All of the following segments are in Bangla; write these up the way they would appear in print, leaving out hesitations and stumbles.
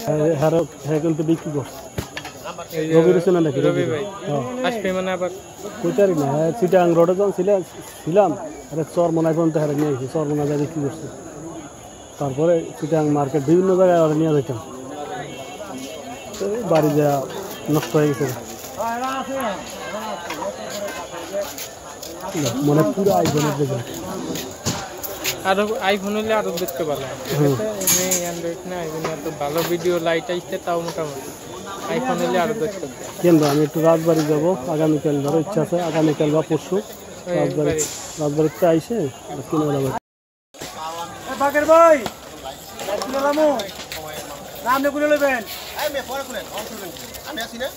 হ্যাঁ হ্যাঁ কিন্তু বিক্রি করছে রবির ছিল নাকি রবি ভাই আসবে মানে আবার কইতারি না হ্যাঁ চিটাং রোডে যখন ছিলাম আরে চরমোনায় পর্যন্ত হারে নিয়ে এসেছি চরমোনায় যা বিক্রি করছে তারপরে চিটাং মার্কেট বিভিন্ন জায়গায় ওরা নিয়ে যেতাম বাড়ি যা নষ্ট হয়ে গেছে মানে পুরো আইফোনের দেখে আরো আইফোন হলে আরো দেখতে ভালো অ্যান্ড্রয়েড না আইফোন এত ভালো ভিডিও লাইট আসছে তাও মোটামুটি আইফোন হলে আরো দেখতে কেন আমি একটু রাজবাড়ি যাবো আগামীকাল ধরো ইচ্ছা আছে আগামীকাল বা পরশু রাজবাড়িতে আইসে কিনে বেলা বাকের ভাই নাম খুলে নেবেন আমি আছি না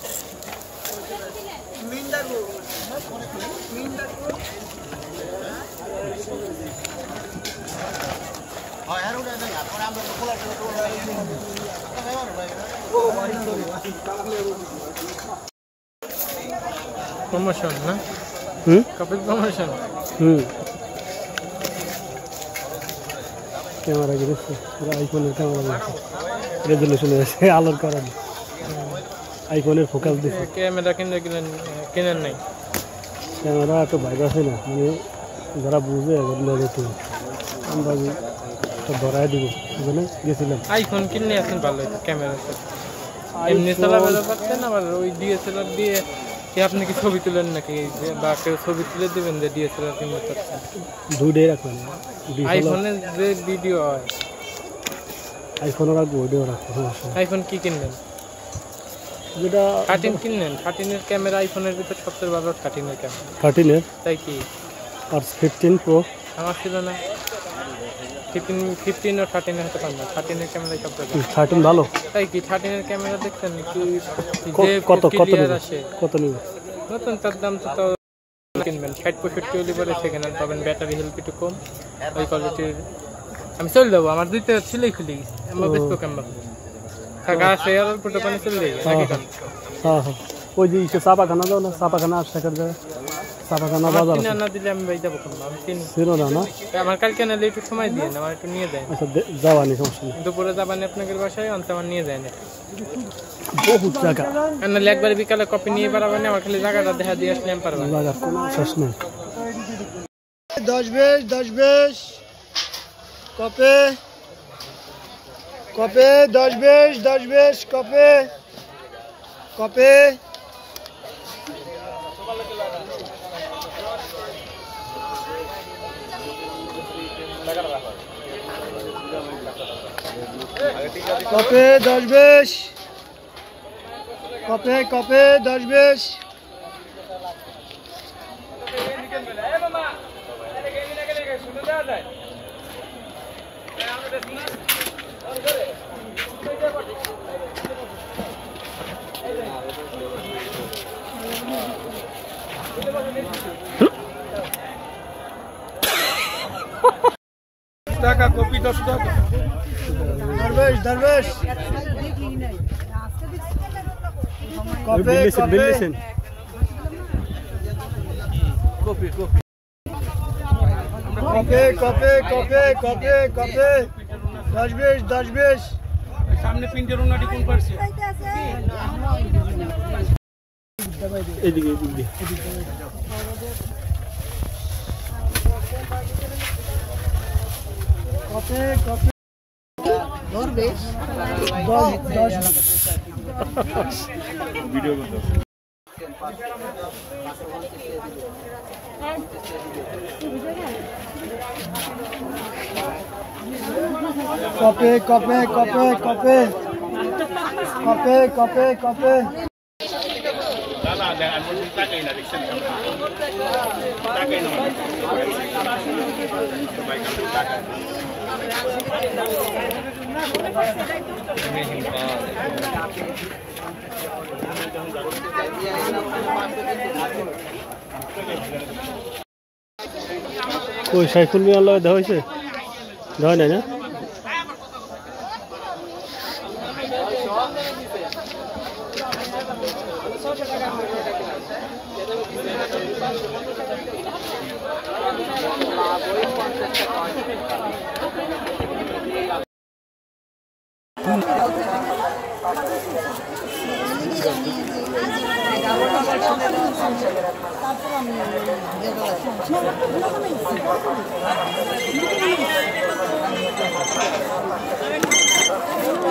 প্রমোশন না কপিল প্রমোশন ক্যামেরা গেছে আইফোনের ক্যামেরা রেজুলেশন হয়েছে আলোর কারণে আইফোনের ফোকাস দিচ্ছে ক্যামেরা কেনেন নাই ক্যামেরা এত বাইরে আছে না মানে যারা বুঝে আমরা ধরাই দিব ওখানে গেছিলাম আইফোন কিনলে এখন ভালো হয়েছে ক্যামেরা এমনি চালাতে পারতেন আবার ওই ডিএসএলআর দিয়ে আপনি কি ছবি তুলেন নাকি বা কেউ ছবি তুলে দেবেন যে ডিএসএলআর কিনতে পারছেন দুইটাই রাখবেন আইফোনে যে ভিডিও হয় আইফোনের আর ভিডিও রাখবো আইফোন কি কিনবেন যেটা 13 কিনলেন 13 এর ক্যামেরা আইফোনের ভিতর সবচেয়ে ভালো 13 এর ক্যামেরা 13 এর তাই কি আর 15 প্রো আমার ছিল না 15 ও 13 হতে পারে না 13 এর ক্যামেরা সবচেয়ে 13 ভালো তাই কি 13 এর ক্যামেরা দেখছেন কি কত আসে কত নিবে নতুন তার দাম তো কিনবেন 60-65 হলে পরে সেখানে পাবেন ব্যাটারি হেলথ একটু কম ওই কোয়ালিটির আমি চলে যাবো আমার দুইটা ছিলেই খুলি আমরা বেসবো ক্যামেরা থাকা আছে আর পুরো পানি চলে যাবে নাকি কান হ্যাঁ হ্যাঁ ওই যে চাপাখানা যাও না চাপাখানা 8 টাকার জায়গা চাপাখানা বাজার কিনা না দিলে আমি ভাই যাবো কোন আমি চিনি ছিল না না আমার কালকে না একটু সময় দিয়ে না আমার একটু নিয়ে যায় আচ্ছা যাওয়ানি সমস্যা নেই দুপুরে যাবানি আপনাদের বাসায় অন্ত আমার নিয়ে যায় না বহুত জায়গা নাহলে একবার বিকালে কপি নিয়ে পারবেন আমার খালি জায়গাটা দেখা দিয়ে আসলে আমি পারবেন জায়গার কোনো শেষ নেই 10-20 কপে কপে 10-20 কপে কপে কপে 10-20 কপে কপে 10-20 টাকা কপি 10 টাকা দরবেশ কপে কপে কপে কপে কপে কপে 10-20 সামনে প্রিন্টের ওনাটি কোন পারছে এদিকে কপে কপে দরবেশ 10 ভিডিও করতে কপে কপে কপে কপে কপে কপে কপে ওই সাইফুল মিয়ার লগে দেখা হয়েছে দেখা নাই না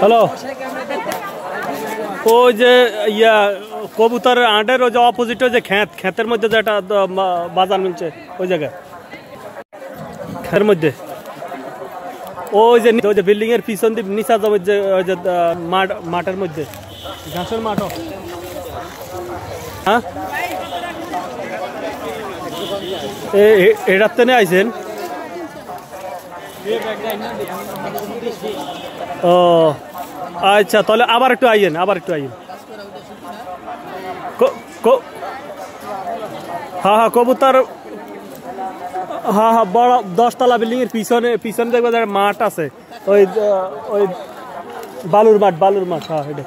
হ্যালো, ওই যে ইয়া কবুতরের আঁটের ওই যে অপোজিট ওই যে ক্ষেতের মধ্যে যে একটা বাজার মিলছে ওই জায়গায়, ক্ষেতের মধ্যে ওই যে বিল্ডিং এর পিছন দিয়ে নিচা জমির যে ওই যে মাঠের মধ্যে ঘাসের মাঠও। হ্যাঁ, এটার তো নিয়ে আইছেন? ও আচ্ছা, তাহলে আবার একটু আইয়েন, হ্যাঁ হ্যাঁ, কবুতর, হ্যাঁ হ্যাঁ, বড় 10 তলা বিল্ডিং এর পিছনে দেখবে মাঠ আছে, ওই বালুর মাঠ, হ্যাঁ এটা।